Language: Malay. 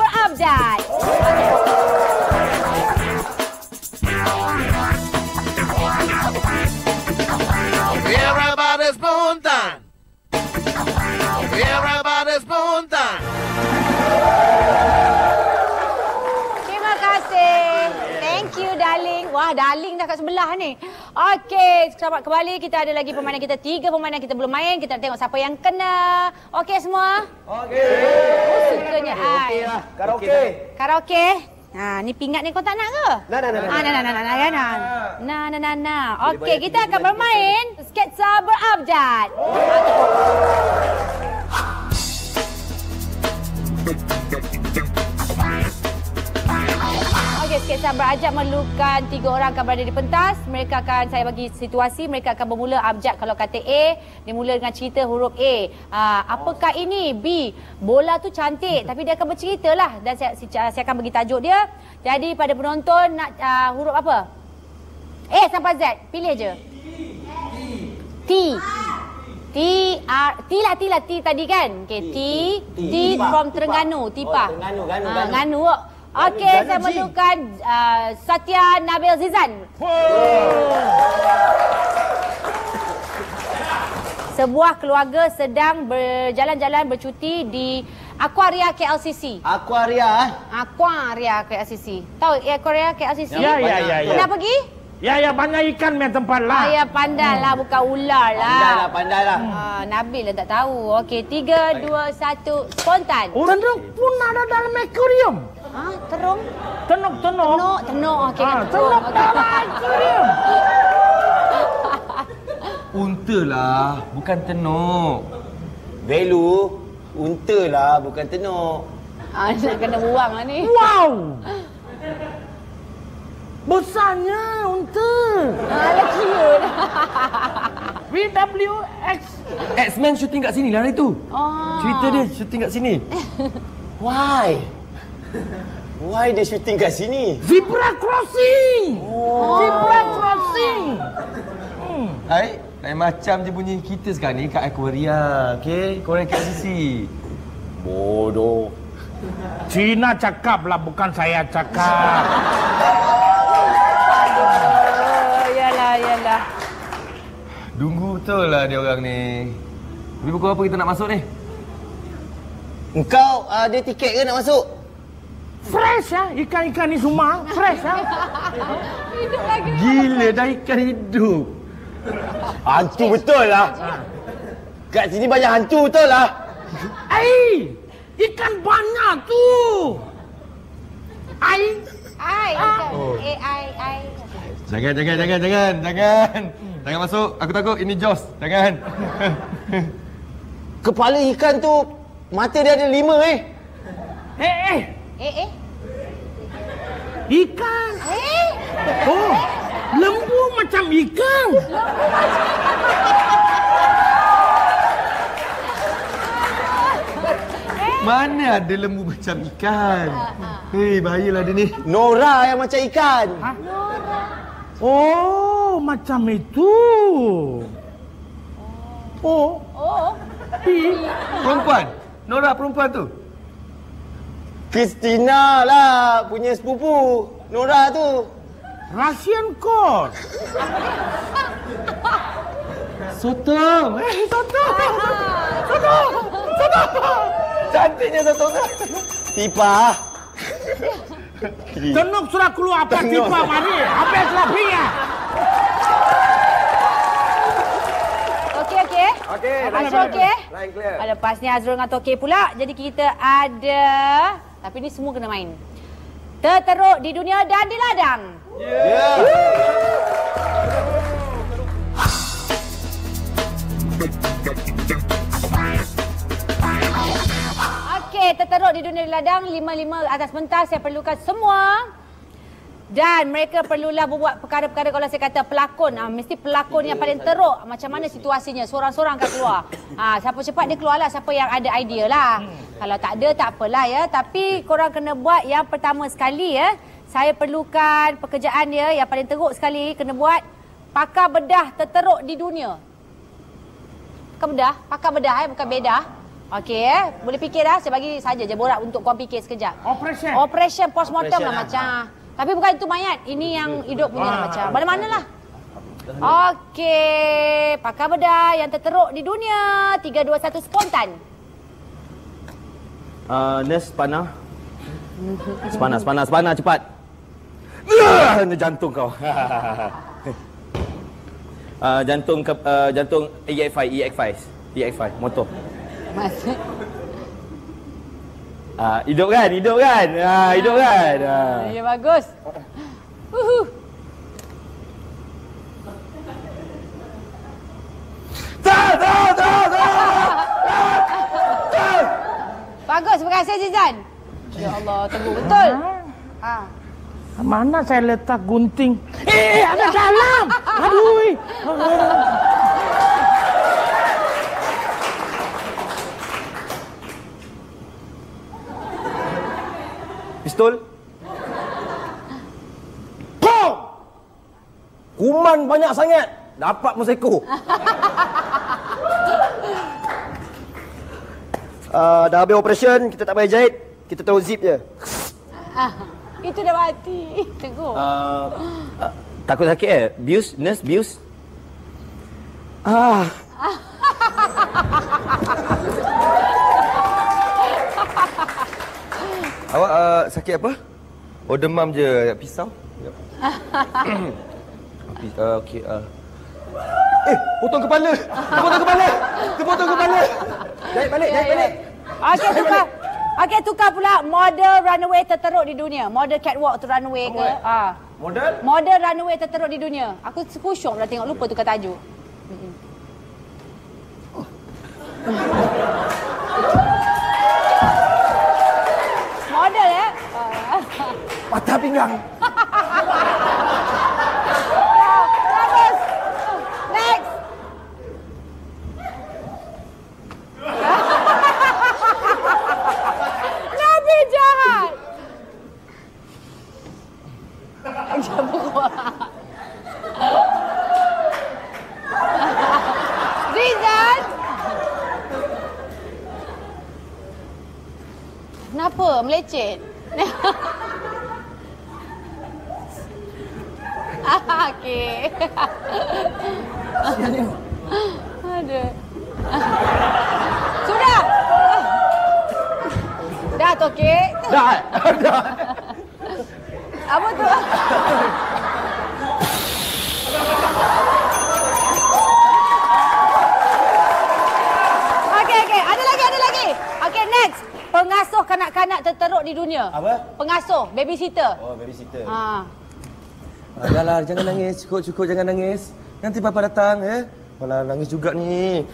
berupdate. Everybody's spontan. Everybody's spontan. Terima kasih. Thank you, darling. Wah, darling dah kat sebelah ni. Okey, selamat kembali. Kita ada lagi permainan kita. 3 permainan kita belum main. Kita nak tengok siapa yang kena. Okey semua? Okey. Oh, sukanya ai. Karaoke. Karaoke. Ha, ni pingat ni kau tak nak ke? Nah. Okey, kita akan bermain sketsa berupdate. Okey, sketsa berajak memerlukan 3 orang akan berada di pentas. Mereka akan, saya bagi situasi, mereka akan bermula abjad. Kalau kata A, dia mula dengan cerita huruf A. Apakah ini? B, bola tu cantik tapi dia akan bercerita lah. Dan saya akan bagi tajuk dia. Jadi pada penonton nak huruf apa? A sampai Z, pilih je. T. T lah T tadi kan? Okey, T from Terengganu, Tipa. Terengganu. Okey, saya memerlukan Satya Nabil Zizan. Sebuah keluarga sedang berjalan-jalan bercuti di Aquaria KLCC. Aquaria. Aquaria KLCC. Tahu Aquaria KLCC? Ya. Pernah pergi? Ya, banyak ikan punya tempat lah. Ya, pandai lah, bukan ular lah. Pandai lah. Nabil lah tak tahu. Okey, 3, 2, 1, spontan. Tenuk pun ada dalam akuarium. Terung? Tenuk. Tenuk. Okey, Tenuk dalam akuarium. Unta lah, bukan tenuk. Value, unta lah, bukan tenuk. Nak kena buang lah ni. Wow. Besarnya unta. Cute. VWX. X-Men syuting kat sini lah hari tu. Cerita dia syuting kat sini. Why dia syuting kat sini? Zebra crossing. Zebra crossing. Hai, lain macam je bunyi kita sekarang ni kat Aquaria. Okey, korang kat sisi. Bodoh. Cina cakap lah, bukan saya cakap. Yalah. Dunggu betul lah dia orang ni. Tapi pukul apa kita nak masuk ni? Engkau ada tiket ke nak masuk? Fresh ya, ikan-ikan ni semua. Fresh ya. Hidup lagi. Gila, dah ikan hidup. Hantu betul lah. Kat sini banyak hantu betul lah. Ikan banyak tu. Ai. Jangan. Jangan masuk. Aku takut ini Jaws. Jangan. Kepala ikan tu mata dia ada 5 Ikan. Oh, lembu macam ikan. Mana ada lembu macam ikan? Bahayalah dia ni. Nora yang macam ikan. Nora. Oh, macam itu. Oh. Perempuan. Nora perempuan tu. Christina lah punya sepupu. Nora tu. Russian court. Sotong. Sotong. Cantiknya Sotong. Tipa. Tenuk sudah keluar apa tipa mari. Habis lah pinya. Okey. Okey. Line clear. Lepas ni Azrul dengan Tokey pula. Jadi kita ada, tapi ni semua kena main. Terteruk di dunia dan di ladang. Okey, terteruk di dunia di ladang. 5 atas pentas. Saya perlukan semua. Dan mereka perlulah buat perkara-perkara, kalau saya kata pelakon, mesti pelakon yang paling teruk. Macam mana situasinya, seorang-seorang akan keluar. Siapa cepat dia keluarlah, siapa yang ada idea lah. Kalau tak ada, tak apalah ya. Tapi korang kena buat yang pertama sekali ya. Saya perlukan pekerjaan dia yang paling teruk sekali. Kena buat pakar bedah terteruk di dunia. Pakar bedah bukan bedah. Okey boleh fikir dah. Saya bagi saja je borak untuk kau fikir sekejap. Operation. Operation postmortem Operation lah lah. macam. Tapi bukan itu mayat. Ini yang hidup punya lah macam. Mana-mana lah. Okey, pakar bedah yang terteruk di dunia. 3, 2, 1 spontan. Nurse, panah. Panah, cepat. Jantung kau. Jantung EX5, motor. Maksud? Hidup kan? Hidup kan? Ya bagus. Bagus, terima kasih Zizan. Ya Allah, teguh betul. Mana saya letak gunting? Ada dalam. Aduh. Pistol. Pom! Kuman banyak sangat. Dapat moseko. Dah habis operation, kita tak payah jahit. Kita tahu zip je. Itu dah mati. Teguh. Takut sakit Bius, nurse, bius. Awak sakit apa? Oh, demam je. Pisau? Okey. Potong kepala! Terpotong kepala! Jahit balik! Okey, tukar. Okey, tukar pula model runway terteruk di dunia. Model catwalk tu runway ke? Model? Model runway terteruk di dunia. Aku kusyuk dah tengok, lupa tukar tajuk. Model ya? Patah pinggang! Bagus. Next. Nabi jahat. Rizal. Kenapa? Melecet? Okey. Aduh. Sudah. Dah tu okey. Dah. Apa tu? Okey. Ada lagi. Okey, next. Pengasuh kanak-kanak terteruk di dunia. Apa? Pengasuh, babysitter. Oh, babysitter. Dah lah, jangan nangis. Cukup jangan nangis. Nanti papa datang, ya. Malah nangis juga ni.